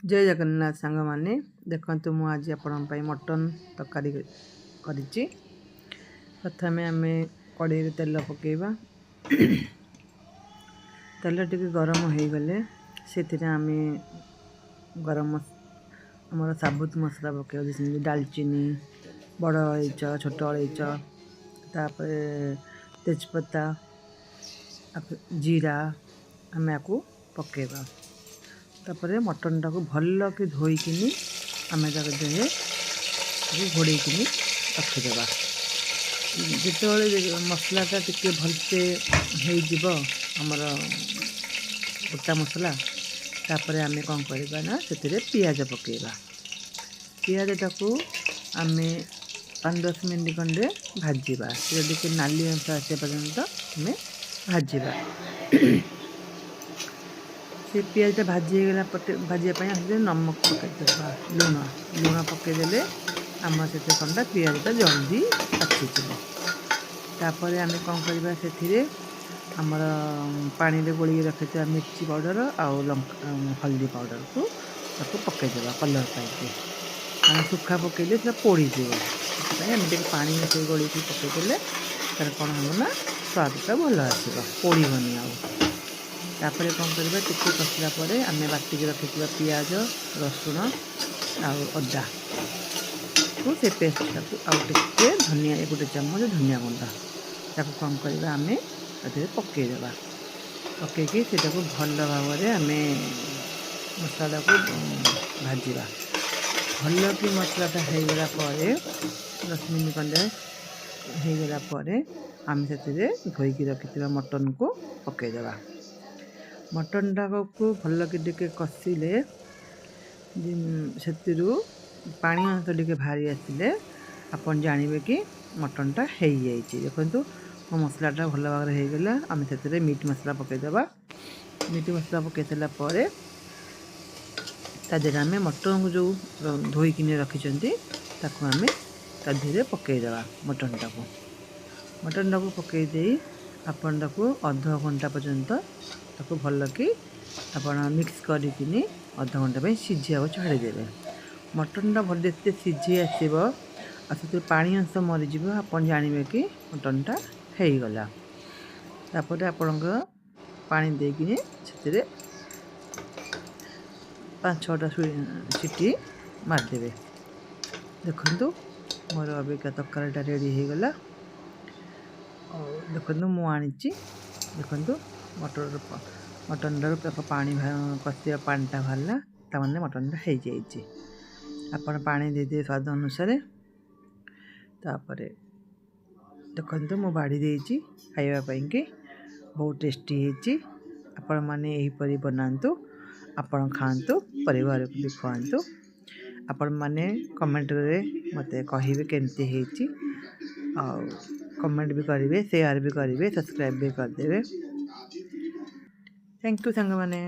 जय जगन्नाथ सांग माने देखंतु मु आज आपण मटन तरकारी करिछि। प्रथमे आम कड़े तेल पकेबा। तेल टिके गरम हो गले से आम गरम आमर साबुत मसला पकेबा जैसे दालचीनी बड़ अलैच छोट अलैच तापर तेजपत्ता जीरा आम या पकेबा। तापर मटन टाक भल कि धोईकिनी आम देहे घोड़ेकिनी रखिदेवा। जिते मसलाटा टिके भलसे हो आमर गोटा मसला तापर आम कौन करवा ना से पियाज पकेबा। पियाज टाक आम 5-10 मिनट खंडे भाजवा टे नाली अंश आसा पर्यंत आम भाजवा। से पियाजटा भाजीगला भाजापी नमक पकईदेवा लुण पकईदे आम से कौनटा पियाजटा जल्दी पाचिपर आम कौन करवा से आमर पानी गोल रखी मिर्ची पाउडर आउ हल्दी पाउडर को पकईदेवा कलर पाई सुखा पकईले पोड़ीजी आम पानी से गोल पकईदे तार कौन हम ना स्वादटा भल आसो पोड़बनी आपर कौन करवा टिके कषिला आम बाटिक रखी पियाज रसुण आदा को से पेस्टा को आउे धनिया 1 चम्मच धनिया गुंड ताको कौन करवा आम पकईदेवा। पकईकी से भल भाव आम मसला को भाजवा भल कि मसलाटा होगला 10 मिनट खंडे होगला आम से धोईकी रखी मटन को पकईदेवा। मटन टाक को भल कि कषिले से पानी अंश टे भारी आसिले आपन जानवे कि मटनटा हो जाइए। देखो मो मसलाटा भल भाव होगला आम से मीट मसला पकईदेवा। मीट मसला पकई सारापर तादेह आम मटन को जो धोईकिनी रखिंट आम ताधीरे पकईदेवा। मटन टाक पकईदे आपन अध घंटा पर्यंत ताको भल कि आप मिक्स करिकिनी अध घंटा सीझा छाड़ीदे। मटनटा भल जिते सीझी आसब आ पानी अंश मरीज आप जानवे कि मटनटा होगला। तापर आपण पानी देकिनी से 5-6टा सीटी मारदेवे। देखु मोर अबिका तरकारीटा रेडी होगला। देखो मु आनी देखु मटन पानी कषिया पानीटा बाहरला ताने मटनटा हो जाइए। आपण पानी दे स्वाद अनुसार तापर देखो मु बाड़ी देती खावाई कि बहुत टेस्टी होती। आपण मैंने यहीपरी बनातु आपण खातु परिवार को भी खुआतु। आपण मैंने कमेंट मत कहे केमती होती कमेंट भी करेंगे शेयर भी करेंगे सब्सक्राइब भी करदे। थैंक यू सांग माने।